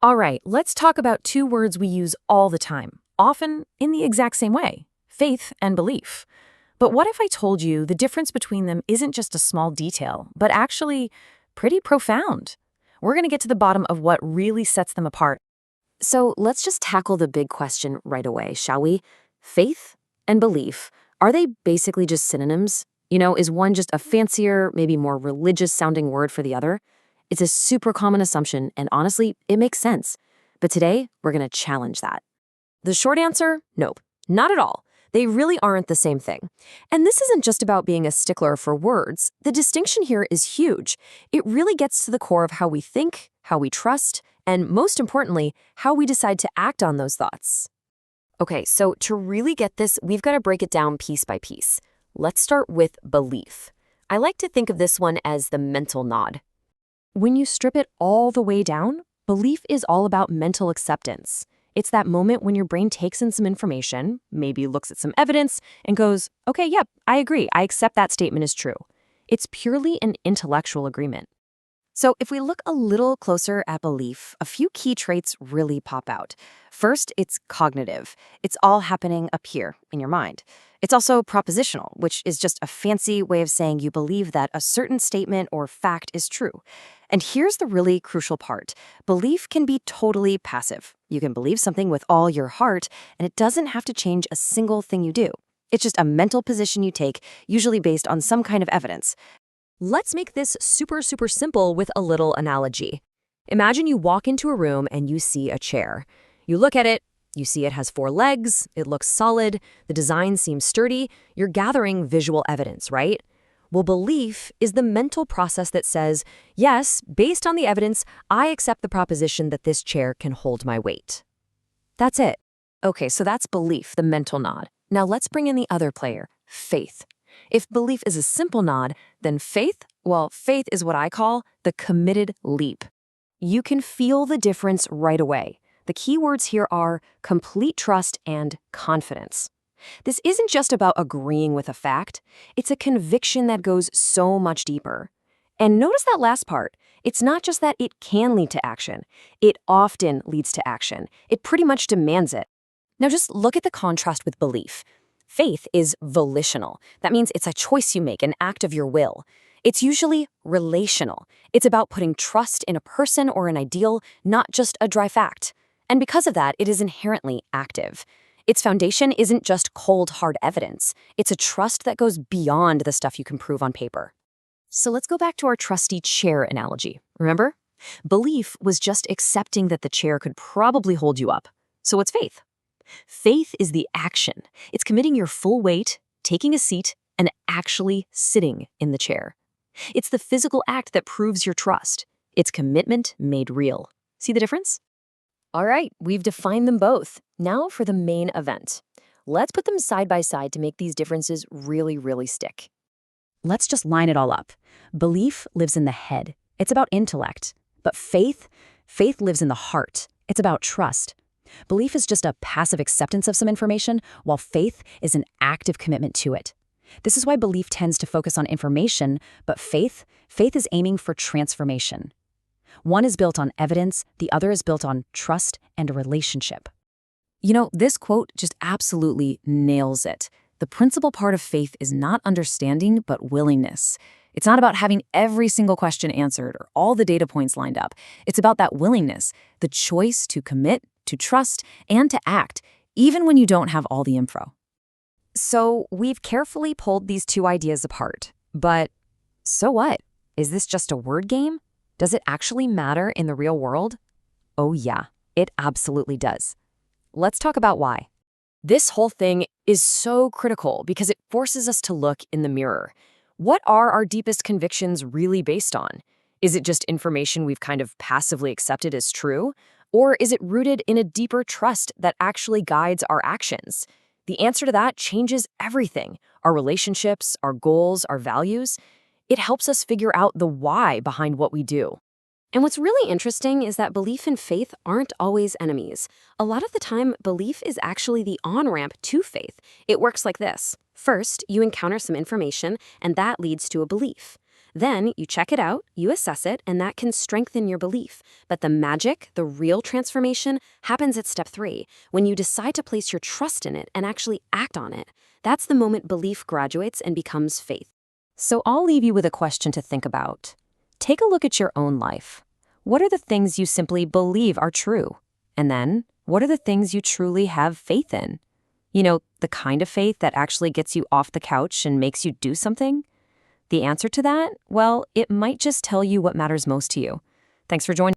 All right, let's talk about two words we use all the time, often in the exact same way: faith and belief. But what if I told you the difference between them isn't just a small detail, but actually pretty profound? We're going to get to the bottom of what really sets them apart. So let's just tackle the big question right away, shall we? Faith and belief, are they basically just synonyms? Is one just a fancier, maybe more religious-sounding word for the other? It's a super common assumption, and honestly, it makes sense. But today, we're going to challenge that. The short answer? Nope, not at all. They really aren't the same thing. And this isn't just about being a stickler for words. The distinction here is huge. It really gets to the core of how we think, how we trust, and most importantly, how we decide to act on those thoughts. Okay, so to really get this, we've got to break it down piece by piece. Let's start with belief. I like to think of this one as the mental nod. When you strip it all the way down, belief is all about mental acceptance. It's that moment when your brain takes in some information, maybe looks at some evidence, and goes, okay, yep, I agree, I accept that statement is true. It's purely an intellectual agreement. So if we look a little closer at belief, a few key traits really pop out. First, it's cognitive. It's all happening up here in your mind. It's also propositional, which is just a fancy way of saying you believe that a certain statement or fact is true. And here's the really crucial part. Belief can be totally passive. You can believe something with all your heart, and it doesn't have to change a single thing you do. It's just a mental position you take, usually based on some kind of evidence. Let's make this super simple with a little analogy. Imagine you walk into a room and you see a chair. You look at it, you see it has 4 legs, it looks solid, the design seems sturdy, you're gathering visual evidence, right? Well, belief is the mental process that says, yes, based on the evidence, I accept the proposition that this chair can hold my weight. That's it. Okay, so that's belief, the mental nod. Now let's bring in the other player, faith. If belief is a simple nod, then faith is what I call the committed leap. You can feel the difference right away. The key words here are complete trust and confidence. This isn't just about agreeing with a fact. It's a conviction that goes so much deeper. And notice that last part. It's not just that it can lead to action. It often leads to action. It pretty much demands it. Now just look at the contrast with belief. Faith is volitional. That means it's a choice you make, an act of your will. It's usually relational. It's about putting trust in a person or an ideal, not just a dry fact. And because of that, it is inherently active. Its foundation isn't just cold, hard evidence. It's a trust that goes beyond the stuff you can prove on paper. So let's go back to our trusty chair analogy. Remember? Belief was just accepting that the chair could probably hold you up. So what's faith? Faith is the action. It's committing your full weight, taking a seat, and actually sitting in the chair. It's the physical act that proves your trust. It's commitment made real. See the difference? All right, we've defined them both. Now for the main event. Let's put them side by side to make these differences really stick. Let's just line it all up. Belief lives in the head. It's about intellect. But faith lives in the heart. It's about trust. Belief is just a passive acceptance of some information, while faith is an active commitment to it. This is why belief tends to focus on information, but faith is aiming for transformation. One is built on evidence, the other is built on trust and a relationship. This quote just absolutely nails it. The principal part of faith is not understanding, but willingness. It's not about having every single question answered or all the data points lined up. It's about that willingness, the choice to commit, to trust, and to act, even when you don't have all the info. So we've carefully pulled these two ideas apart. But so what? Is this just a word game? Does it actually matter in the real world? Oh yeah, it absolutely does. Let's talk about why. This whole thing is so critical because it forces us to look in the mirror. What are our deepest convictions really based on? Is it just information we've kind of passively accepted as true? Or is it rooted in a deeper trust that actually guides our actions? The answer to that changes everything. Our relationships, our goals, our values. It helps us figure out the why behind what we do. And what's really interesting is that belief and faith aren't always enemies. A lot of the time, belief is actually the on-ramp to faith. It works like this. First, you encounter some information, and that leads to a belief. Then you check it out, you assess it, and that can strengthen your belief. But the magic, the real transformation, happens at step 3, when you decide to place your trust in it and actually act on it. That's the moment belief graduates and becomes faith. So I'll leave you with a question to think about. Take a look at your own life. What are the things you simply believe are true? And then, what are the things you truly have faith in? You know, the kind of faith that actually gets you off the couch and makes you do something? The answer to that? Well, it might just tell you what matters most to you. Thanks for joining.